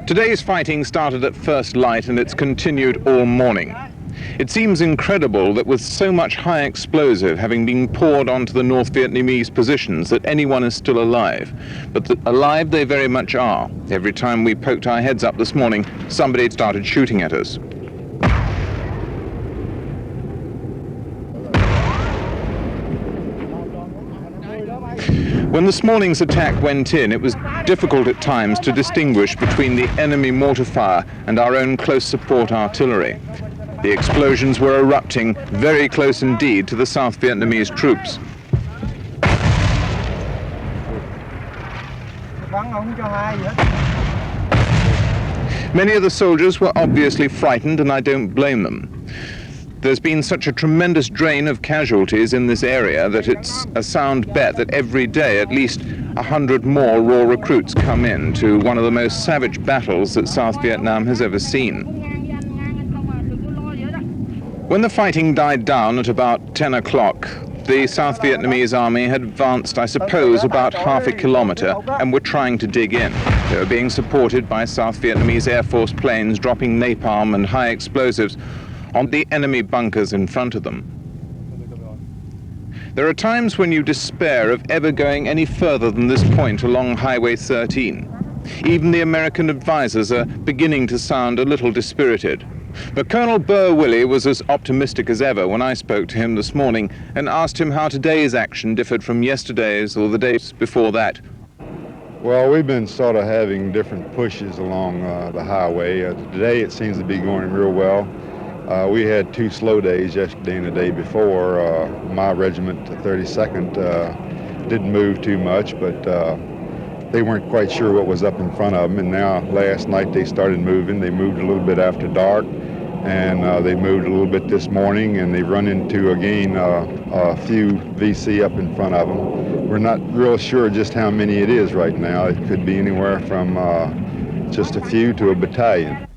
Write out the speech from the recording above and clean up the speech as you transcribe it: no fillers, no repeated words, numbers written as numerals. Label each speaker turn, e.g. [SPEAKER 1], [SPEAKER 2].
[SPEAKER 1] Today's fighting started at first light and it's continued all morning. It seems incredible that with so much high explosive having been poured onto the North Vietnamese positions that anyone is still alive. But alive they very much are. Every time we poked our heads up this morning, somebody started shooting at us. When this morning's attack went in, it was difficult at times to distinguish between the enemy mortar fire and our own close support artillery. The explosions were erupting very close indeed to the South Vietnamese troops. Many of the soldiers were obviously frightened, and I don't blame them. There's been such a tremendous drain of casualties in this area that it's a sound bet that every day at least 100 more raw recruits come in to one of the most savage battles that South Vietnam has ever seen. When the fighting died down at about 10 o'clock, the South Vietnamese army had advanced, I suppose, about half a kilometre and were trying to dig in. They were being supported by South Vietnamese Air Force planes dropping napalm and high explosives on the enemy bunkers in front of them. There are times when you despair of ever going any further than this point along Highway 13. Even the American advisors are beginning to sound a little dispirited. But Colonel Burr Willie was as optimistic as ever when I spoke to him this morning and asked him how today's action differed from yesterday's or the days before that.
[SPEAKER 2] Well, we've been sort of having different pushes along the highway. Today it seems to be going real well. We had 2 slow days yesterday and the day before. My regiment, the 32nd, didn't move too much, but they weren't quite sure what was up in front of them. And now last night they started moving. They moved a little bit after dark, and they moved a little bit this morning, and they've run into, again, a few VC up in front of them. We're not real sure just how many it is right now. It could be anywhere from just a few to a battalion.